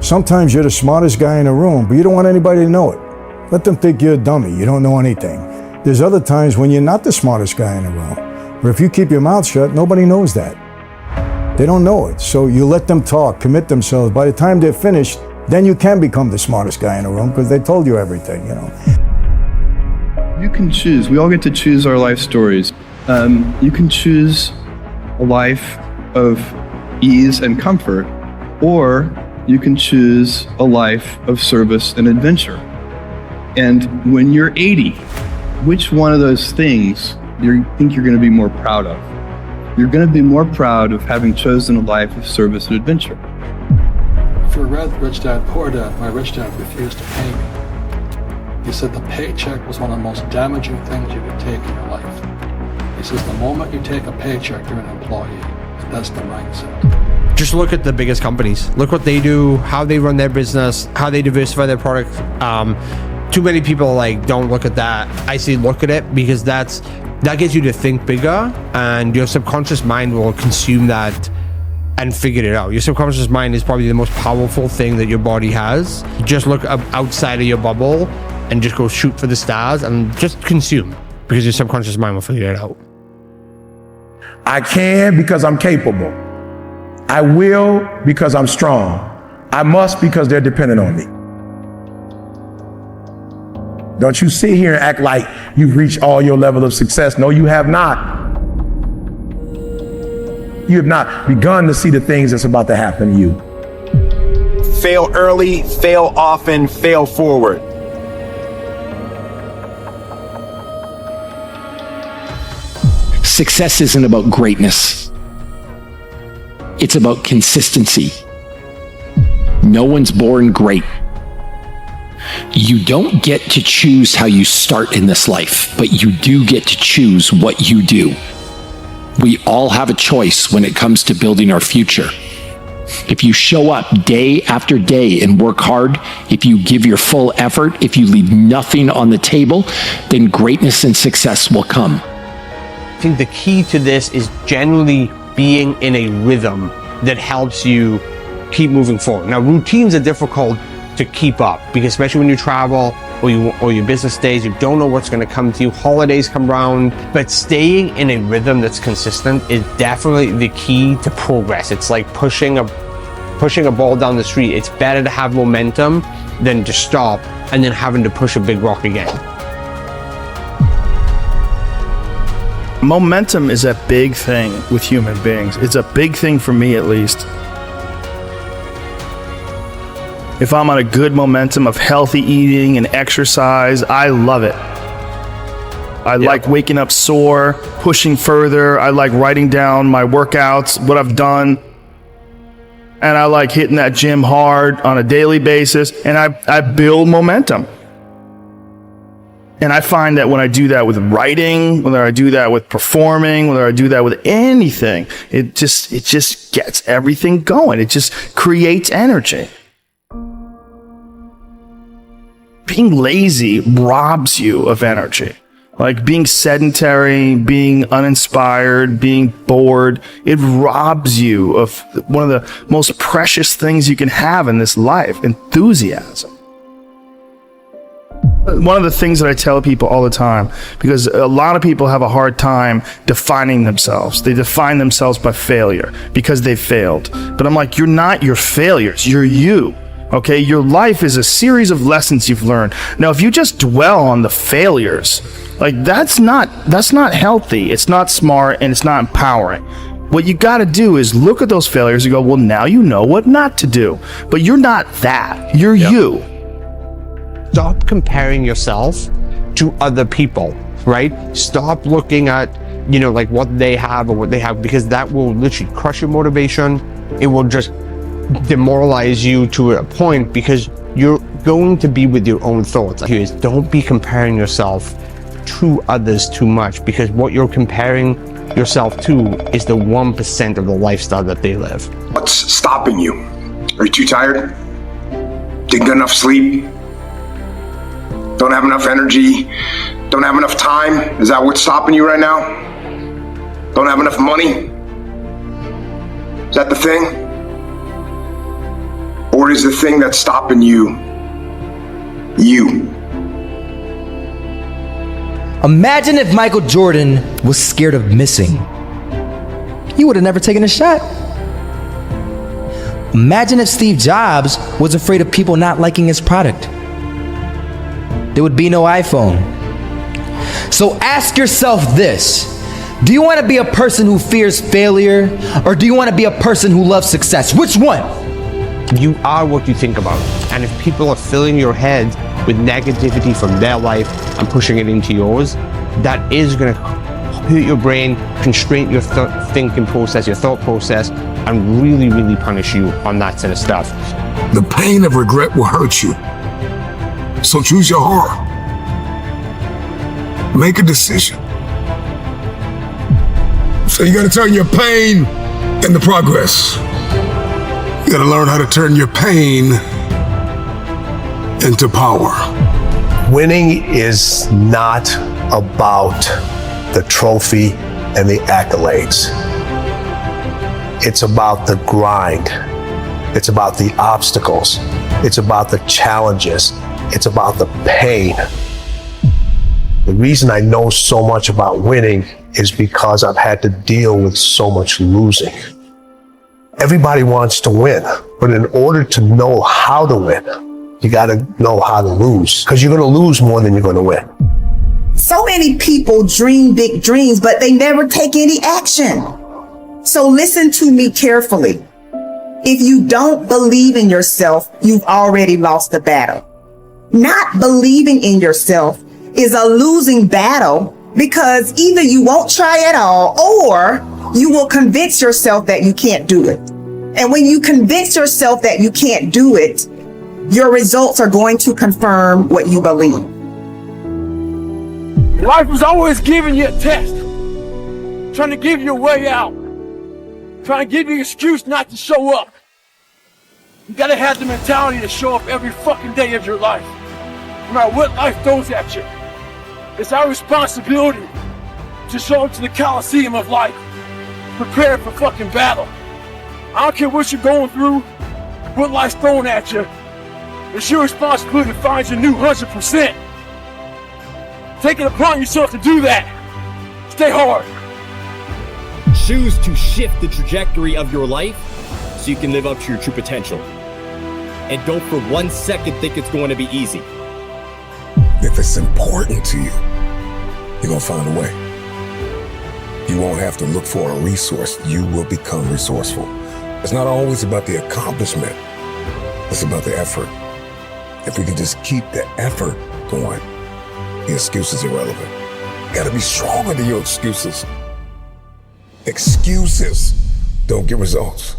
Sometimes you're the smartest guy in the room, but you don't want anybody to know it. Let them think you're a dummy, you don't know anything. There's other times when you're not the smartest guy in the room. But if you keep your mouth shut, nobody knows that. They don't know it. So you let them talk, commit themselves. By the time they're finished, then you can become the smartest guy in the room because they told you everything, you know. You can choose. We all get to choose our life stories. You can choose a life of ease and comfort, or you can choose a life of service and adventure. And when you're 80, which one of those things do you think you're going to be more proud of? You're going to be more proud of having chosen a life of service and adventure. If you read Rich Dad, Poor Dad, my rich dad refused to pay me. He said the paycheck was one of the most damaging things you could take in your life. He says the moment you take a paycheck, you're an employee. And that's the mindset. Just look at the biggest companies. Look what they do, how they run their business, how they diversify their product. Too many people don't look at that. I say look at it because that gets you to think bigger, and your subconscious mind will consume that and figure it out. Your subconscious mind is probably the most powerful thing that your body has. Just look outside of your bubble and just go shoot for the stars and just consume, because your subconscious mind will figure it out. I can because I'm capable. I will because I'm strong. I must because they're dependent on me. Don't you sit here and act like you've reached all your level of success. No, you have not. You have not begun to see the things that's about to happen to you. Fail early, fail often, fail forward. Success isn't about greatness. It's about consistency. No one's born great. You don't get to choose how you start in this life, but you do get to choose what you do. We all have a choice when it comes to building our future. If you show up day after day and work hard, if you give your full effort, if you leave nothing on the table, then greatness and success will come. I think the key to this is generally being in a rhythm that helps you keep moving forward. Now, routines are difficult to keep up because especially when you travel or your business days, you don't know what's going to come to you. Holidays come around, but staying in a rhythm that's consistent is definitely the key to progress. It's like pushing a ball down the street. It's better to have momentum than to stop and then having to push a big rock again. Momentum is a big thing with human beings. It's a big thing for me, at least. If I'm on a good momentum of healthy eating and exercise, I love it. I like waking up sore, pushing further. I like writing down my workouts, what I've done. And I like hitting that gym hard on a daily basis. And I build momentum. And I find that when I do that with writing, whether I do that with performing, whether I do that with anything, it just gets everything going. It just creates energy. Being lazy robs you of energy. Like being sedentary, being uninspired, being bored, it robs you of one of the most precious things you can have in this life, enthusiasm. One of the things that I tell people all the time, because a lot of people have a hard time defining themselves. They define themselves by failure because they failed. But I'm like, you're not your failures, you're you. Okay, your life is a series of lessons you've learned. Now, if you just dwell on the failures, that's not healthy. It's not smart and it's not empowering. What you got to do is look at those failures and go, well, now you know what not to do. But you're not that. You're you. Stop comparing yourself to other people, right? Stop looking at, what they have or what they have, because that will literally crush your motivation. It will just demoralize you to a point because you're going to be with your own thoughts. Don't be comparing yourself to others too much, because what you're comparing yourself to is the 1% of the lifestyle that they live. What's stopping you? Are you too tired? Didn't get enough sleep? Don't have enough energy? Don't have enough time? Is that what's stopping you right now? Don't have enough money? Is that the thing? Or is the thing that's stopping you, you? Imagine if Michael Jordan was scared of missing. He would have never taken a shot. Imagine if Steve Jobs was afraid of people not liking his product. There would be no iPhone. So ask yourself this. Do you want to be a person who fears failure, or do you want to be a person who loves success? Which one? You are what you think about. And if people are filling your head with negativity from their life and pushing it into yours, that is going to hurt your brain, constrain your thinking process, your thought process, and really, really punish you on that sort of stuff. The pain of regret will hurt you. So choose your heart. Make a decision. So you gotta turn your pain into progress. You gotta learn how to turn your pain into power. Winning is not about the trophy and the accolades. It's about the grind. It's about the obstacles. It's about the challenges. It's about the pain. The reason I know so much about winning is because I've had to deal with so much losing. Everybody wants to win, but in order to know how to win, you gotta know how to lose, because you're gonna lose more than you're gonna win. So many people dream big dreams, but they never take any action. So listen to me carefully. If you don't believe in yourself, you've already lost the battle. Not believing in yourself is a losing battle, because either you won't try at all, or you will convince yourself that you can't do it. And when you convince yourself that you can't do it, your results are going to confirm what you believe. Life was always giving you a test, trying to give you a way out, trying to give you an excuse not to show up. You gotta have the mentality to show up every fucking day of your life, no matter what life throws at you. It's our responsibility to show up to the Coliseum of life, prepared for fucking battle. I don't care what you're going through, what life's throwing at you. It's your responsibility to find your new 100%. Take it upon yourself to do that. Stay hard. Choose to shift the trajectory of your life so you can live up to your true potential. And don't for 1 second think it's going to be easy. If it's important to you, you're gonna find a way. You won't have to look for a resource. You will become resourceful. It's not always about the accomplishment. It's about the effort. If we can just keep the effort going, the excuse is irrelevant. You gotta be stronger than your excuses. Excuses don't get results.